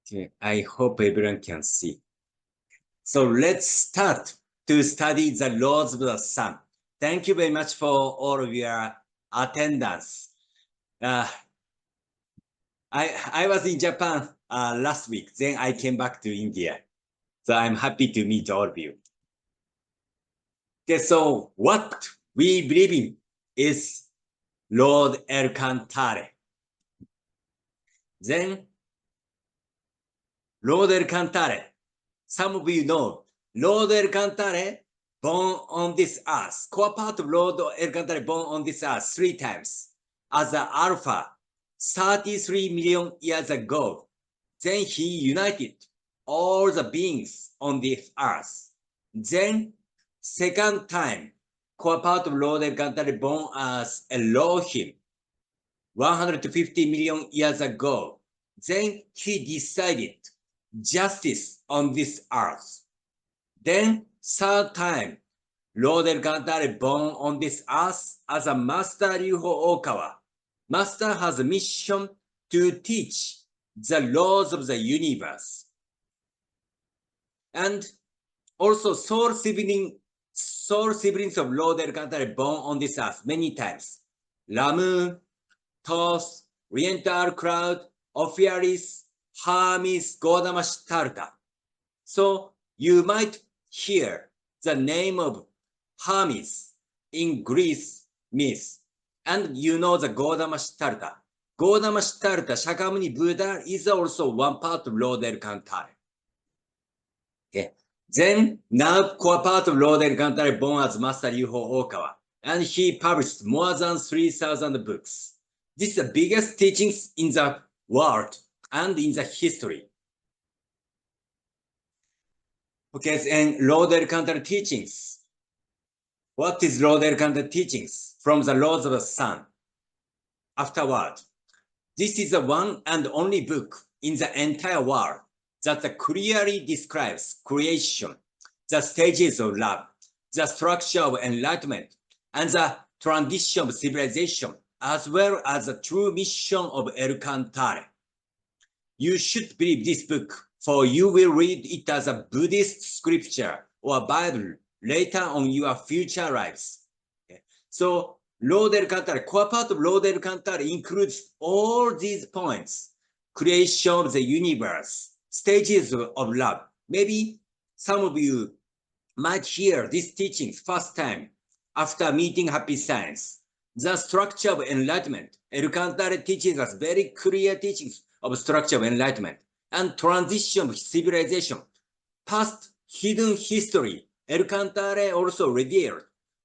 Okay, I hope everyone can see. So let's start to study the laws of the sun. Thank you very much for all of your attendance. I was in Japan last week. Then I came back to India. So I'm happy to meet all of you. Okay, so what we believe in is Lord El Cantare. Then Lord El Cantare. Some of you know Lord El Cantare born on this earth. Core part of Lord El Cantare born on this earth 3 times as an alpha 33 million years ago. Then he united all the beings on this earth. Then second time, core part of Lord El Cantare born as Elohim 150 million years ago. Then he decided justice on this earth. Then third time, Lord El Cantare born on this earth as a Master Ryuho Okawa. Master has a mission to teach the laws of the universe. And also soul siblings of Lord El Cantare born on this earth many times. Ramu, Thoth, Oriental Cloud, Ophiuchus, Hermes, Godamashtarta. So you might hear the name of Hermes in Greece myth, and you know the Godamashtarta. Godamashtarta, Shakyamuni Buddha, is also one part of Lord El Cantare. Okay. Then now core part of Lord El Cantare born as Master Ryuho Okawa, and he published more than 3,000 books. This is the biggest teachings in the world and in the history. Okay, and Lord El Cantare teachings. What is Lord El Cantare teachings? From the laws of the sun. Afterward, this is the one and only book in the entire world that clearly describes creation, the stages of love, the structure of enlightenment, and the transition of civilization, as well as the true mission of El Cantare. You should believe this book, for you will read it as a Buddhist scripture or Bible later on your future lives. Okay. So Lord El Cantare, core part of Lord El Cantare includes all these points: creation of the universe, stages of love. Maybe some of you might hear these teachings first time after meeting Happy Science. The structure of enlightenment. El Cantare teaches us very clear teachings of structure of enlightenment and transition of civilization. Past hidden history. El Cantare also revealed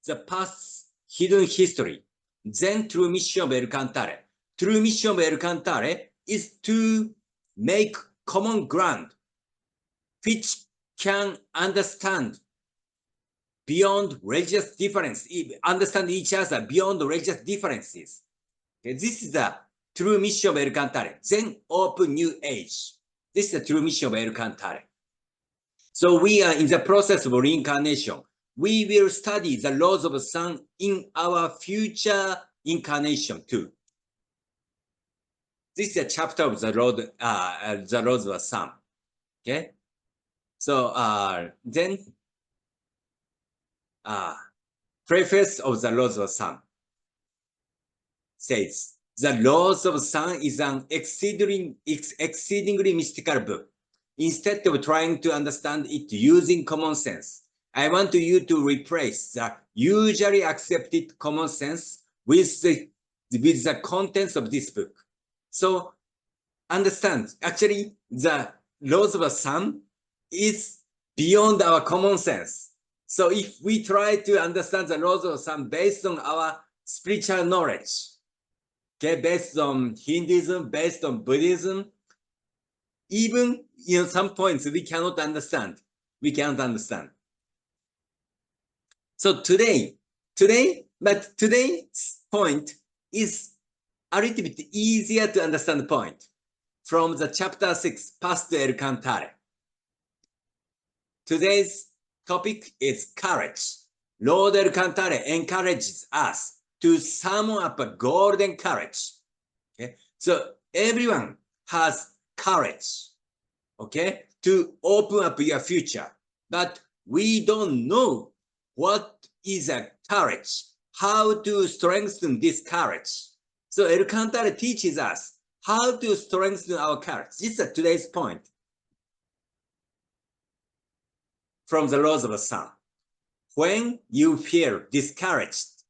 the past hidden history. Then true mission of El Cantare. True mission of El Cantare is to make common ground which can understand beyond religious difference, understand each other beyond religious differences. Okay, this is the true mission of El Cantare. Then open new age. This is the true mission of El Cantare. So we are in the process of reincarnation. We will study the laws of the sun in our future incarnation too. This is a chapter of the laws of the sun. Okay. So then preface of the laws of the sun says, the laws of the sun is an exceedingly mystical book. Instead of trying to understand it using common sense, I want you to replace the usually accepted common sense with the contents of this book. So understand, actually, the laws of the sun is beyond our common sense. So if we try to understand the laws of the sun based on our spiritual knowledge, okay, based on Hinduism, based on Buddhism, even some points we cannot understand. We cannot understand. So today's point is a little bit easier to understand point from the chapter 6, Past El Cantare. Today's topic is courage. Lord El Cantare encourages us to summon up a golden courage. Okay? So everyone has courage. okay, to open up your future. But we don't know what is a courage, how to strengthen this courage. So Alcantara teaches us how to strengthen our courage. This is today's point from the laws of the sun. When you feel discouraged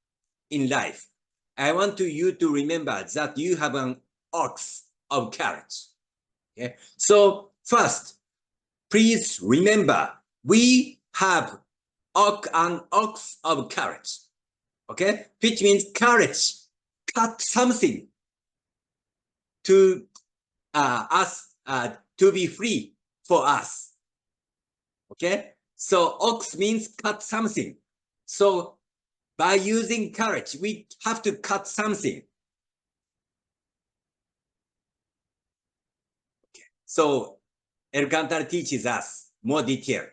in life, I want you to remember that you have an ox of courage. Okay? So first, please remember we have an ox of courage. Okay, which means courage. Cut something to us to be free for us. Okay, so ox means cut something. So by using courage, we have to cut something. Okay. So Alcantara teaches us more detail.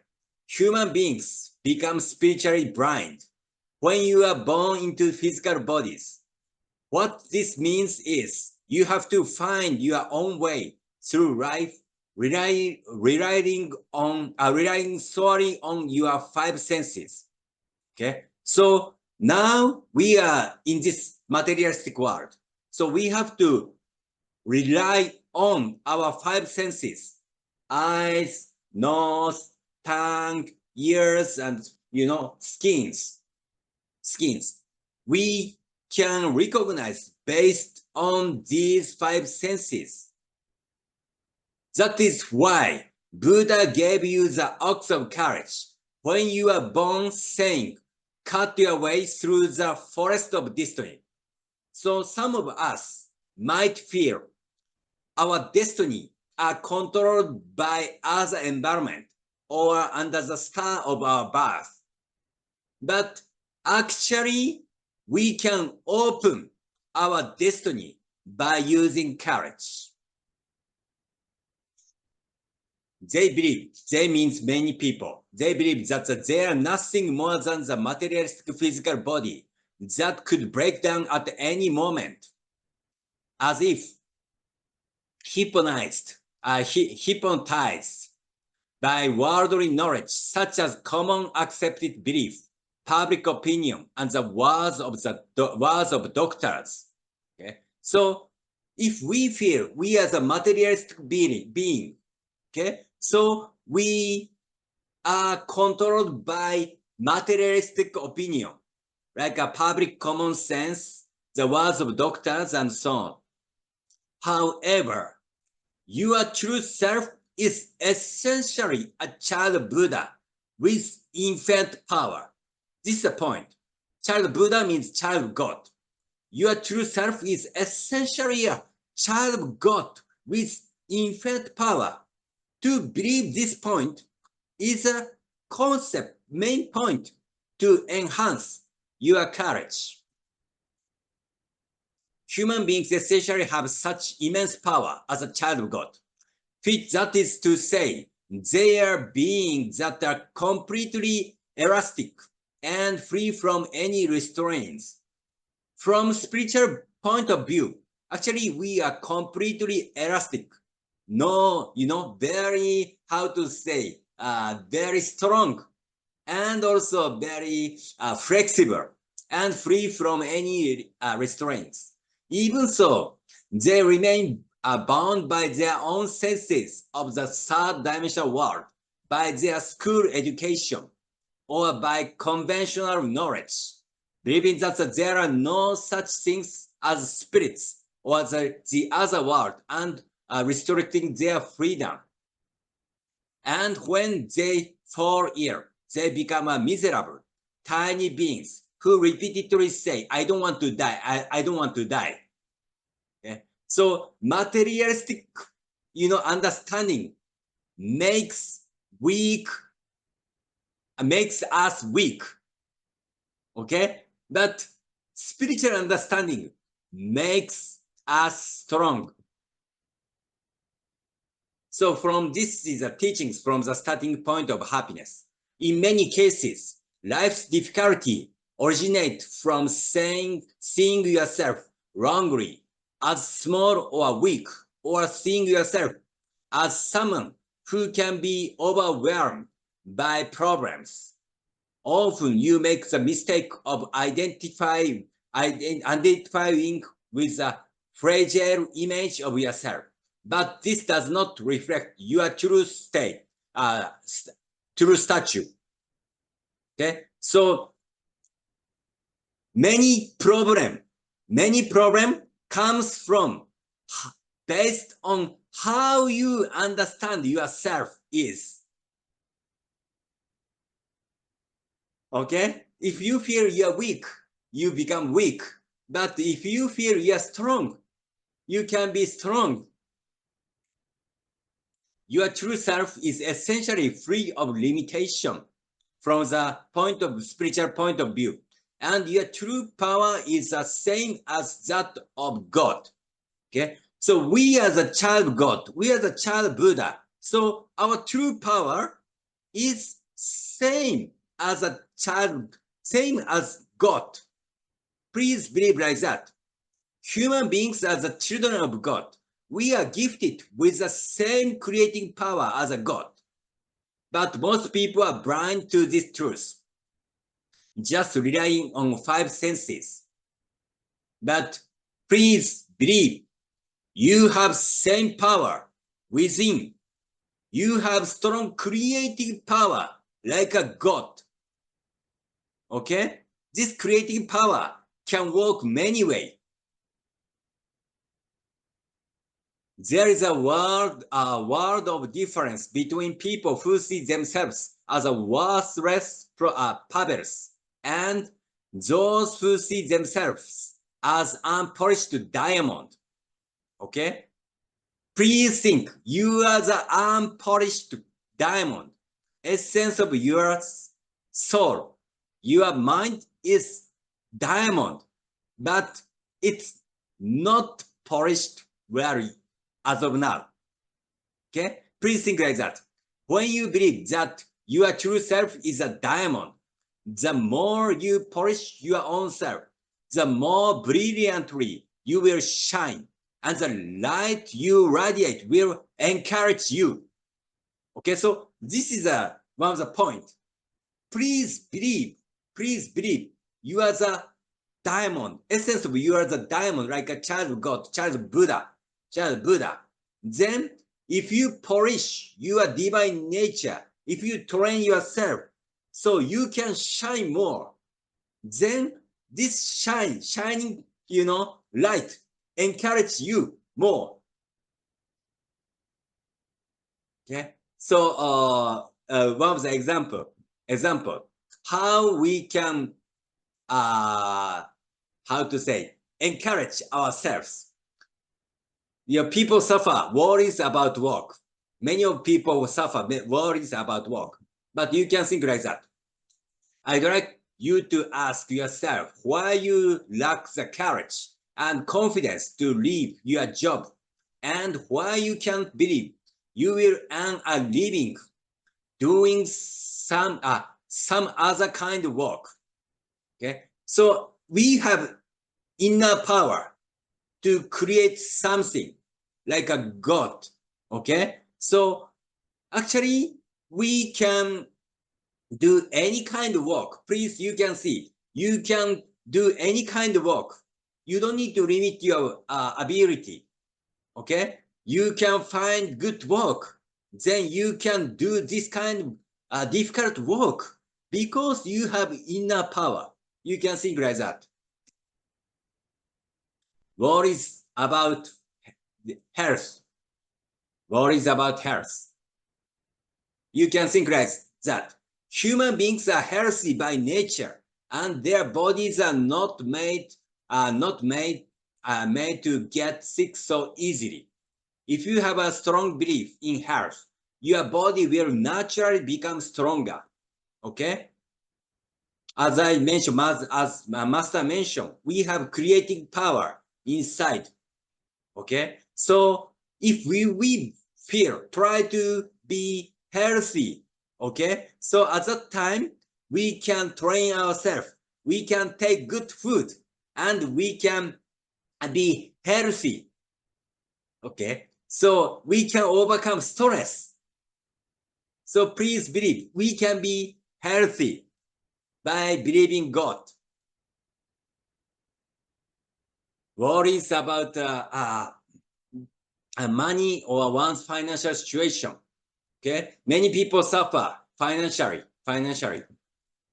Human beings become spiritually blind when you are born into physical bodies. What this means is you have to find your own way through life, relying solely on your five senses. Okay, so now we are in this materialistic world, so we have to rely on our five senses: eyes, nose, tongue, ears, and skins. We can recognize based on these five senses. That is why Buddha gave you the ox of courage when you are born, saying, cut your way through the forest of destiny. So some of us might feel our destiny are controlled by other environment or under the star of our birth. But actually, we can open our destiny by using courage. They believe, they means many people, they believe that they are nothing more than the materialistic physical body that could break down at any moment, as if hypnotized by worldly knowledge, such as common accepted belief, public opinion, and the words of doctors. Okay, so if we feel we are the materialistic being, okay, so we are controlled by materialistic opinion, like a public common sense, the words of doctors, and so on. However, your true self is essentially a child Buddha with infinite power. This is the point. Child Buddha means child God. Your true self is essentially a child of God with infinite power. To believe this point is a concept, main point to enhance your courage. Human beings essentially have such immense power as a child of God. That is to say, they are beings that are completely elastic and free from any restraints. From spiritual point of view, actually we are completely elastic. No, very, how to say, very strong and also very flexible and free from any restraints. Even so, they remain bound by their own senses of the third dimensional world, by their school education, or by conventional knowledge, believing that there are no such things as spirits or the other world, and restricting their freedom. And when they fall ill, they become a miserable, tiny beings who repeatedly say, I don't want to die, I don't want to die. Okay? So materialistic, understanding makes us weak. Okay? But spiritual understanding makes us strong. So from this is the teachings from the starting point of happiness. In many cases, life's difficulty originates from seeing yourself wrongly as small or weak, or seeing yourself as someone who can be overwhelmed by problems. Often you make the mistake of identifying with a fragile image of yourself. But this does not reflect your true state, true stature. Okay, so many problem comes from based on how you understand yourself is. Okay, if you feel you're weak, you become weak. But if you feel you're strong, you can be strong. Your true self is essentially free of limitation from the spiritual point of view. And your true power is the same as that of God. Okay, so we are the child of God, we are the child Buddha. So our true power is same as a child, same as God. Please believe like that. Human beings are the children of God. We are gifted with the same creating power as a God. But most people are blind to this truth, just relying on 5 senses. But please believe, you have same power within. You have strong creating power like a God. Okay? This creating power can work many ways. There is a world of difference between people who see themselves as a worthless pebbles and those who see themselves as unpolished diamond. Okay? Please think, you are the unpolished diamond, essence of your soul. Your mind is diamond, but it's not polished well as of now. Okay? Please think like that. When you believe that your true self is a diamond, the more you polish your own self, the more brilliantly you will shine, and the light you radiate will encourage you. Okay, so this is one of the points. Please believe, you are the diamond. Essence of you are the diamond, like a child of God, child of Buddha. Then, if you polish your divine nature, if you train yourself, so you can shine more, then this shining, light encourage you more. Okay, so one of the example, how we can, how to say, encourage ourselves. People suffer worries about work. Many of people suffer worries about work. But you can think like that. I'd like you to ask yourself why you lack the courage and confidence to leave your job, and why you can't believe you will earn a living doing some other kind of work. Okay, so we have inner power to create something like a God. Okay, so actually we can do any kind of work. Please, you can see, you can do any kind of work. You don't need to limit your ability. Okay, you can find good work, then you can do this kind of difficult work because you have inner power. You can think like that. Worries about health. Worries about health. You can think like that. Human beings are healthy by nature, and their bodies are not made to get sick so easily. If you have a strong belief in health, your body will naturally become stronger. Okay? As I mentioned, as Master mentioned, we have creating power inside. Okay? So if we try to be healthy, okay? So at that time, we can train ourselves. We can take good food, and we can be healthy. Okay? So we can overcome stress. So please believe we can be healthy by believing God. Worries about money or one's financial situation. Okay, many people suffer financially.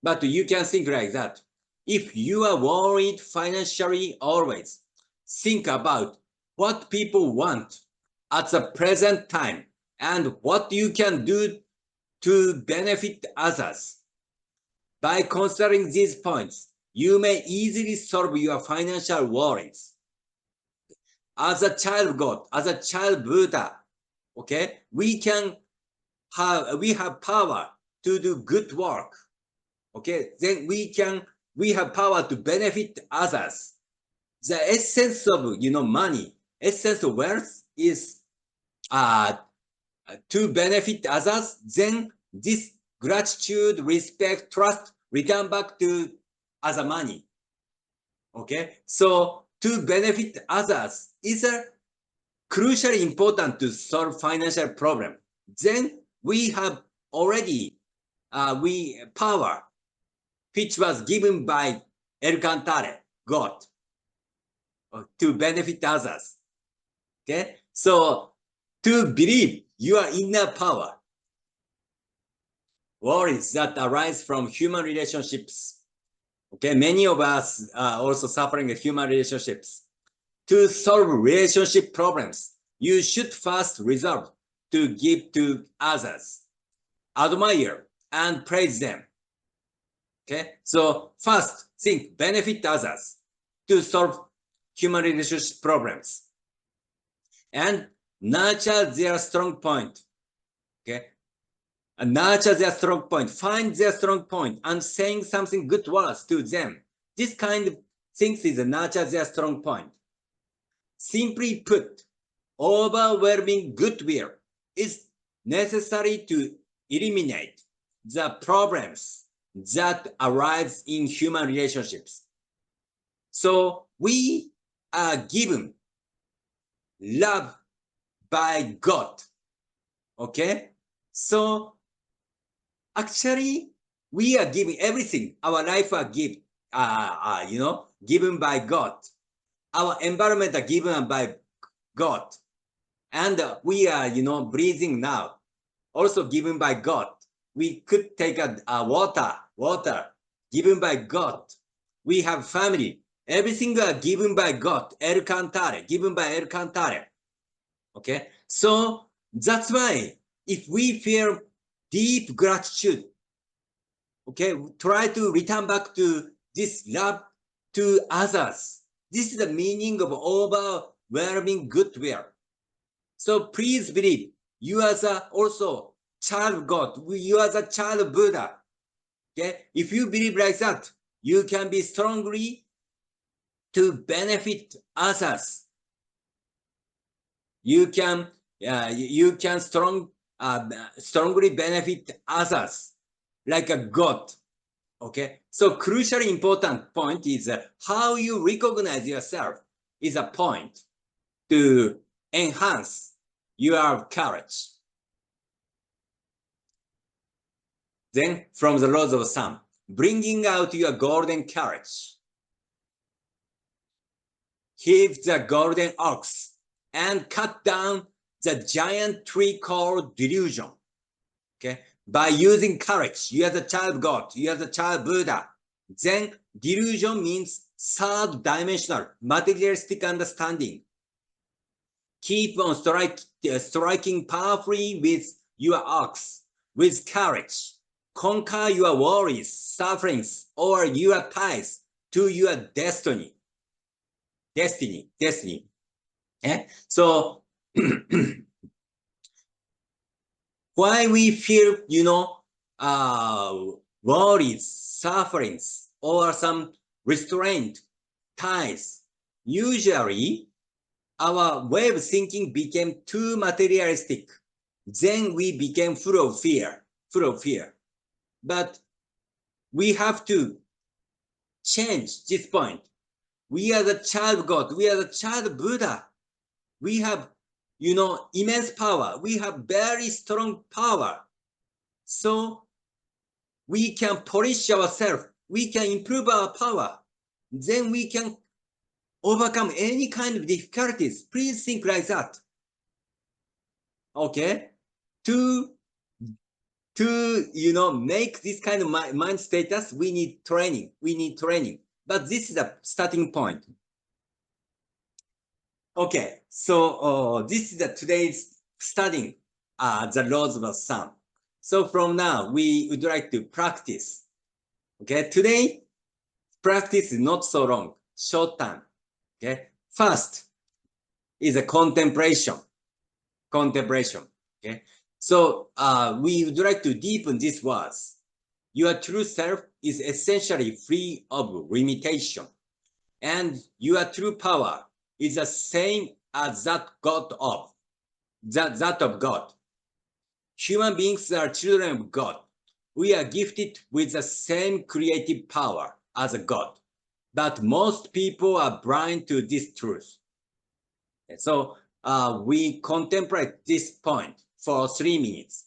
But you can think like that. If you are worried financially always, think about what people want at the present time and what you can do to benefit others. By considering these points, you may easily solve your financial worries. As a child God, as a child Buddha, okay, we have power to do good work. Okay, then we have power to benefit others. The essence of money, essence of wealth is to benefit others. Then this gratitude, respect, trust return back to as a money. Okay, so to benefit others is a crucially important to solve financial problem. Then we have already power which was given by El Cantare, God, to benefit others. Okay, so to believe your inner power, worries that arise from human relationships. Okay, many of us are also suffering with human relationships. To solve relationship problems, you should first resolve to give to others, admire and praise them. Okay, so first think benefit others to solve human relationship problems and nurture their strong point. Okay, and nurture their strong point, find their strong point and saying something good words to them. This kind of things is a nurture their strong point. Simply put, overwhelming goodwill is necessary to eliminate the problems that arise in human relationships. So we are given love by God. Okay? So actually, we are giving everything. Our life are given by God. Our environment are given by God. And we are, breathing now, also given by God. We could take a water given by God. We have family. Everything are given by God. El Cantare, given by El Cantare. Okay, so that's why if we feel deep gratitude, okay, try to return back to this love to others. This is the meaning of overwhelming goodwill. So please believe you are also child of God. You are the child of Buddha. Okay, if you believe like that, you can be strongly to benefit others. You can strongly benefit others like a God. Okay, so crucially important point is how you recognize yourself is a point to enhance your courage. Then from the laws of Sun, bringing out your golden courage. Heave the golden ox and cut down the giant tree called delusion. Okay, by using courage, you are the child God, you are the child Buddha. Then delusion means third dimensional materialistic understanding. Keep on striking powerfully with your ox, with courage. Conquer your worries, sufferings, or your ties to your destiny. Destiny. Okay? So why we feel, worries, sufferings, or some restraint, ties, usually our way of thinking became too materialistic. Then we became full of fear. But we have to change this point. We are the child of God. We are the child of Buddha. We have, immense power. We have very strong power. So we can polish ourselves, we can improve our power, then we can overcome any kind of difficulties. Please think like that. Okay? To make this kind of mind status, we need training. We need training. But this is a starting point. Okay, so this is today's studying the laws of the sun. So from now, we would like to practice. Okay, today, practice is not so long, short time. Okay, first is a contemplation. Contemplation. Okay, so we would like to deepen these words. Your true self is essentially free of limitation, and your true power is the same as that of God. Human beings are children of God. We are gifted with the same creative power as a God, but most people are blind to this truth. So we contemplate this point for 3 minutes.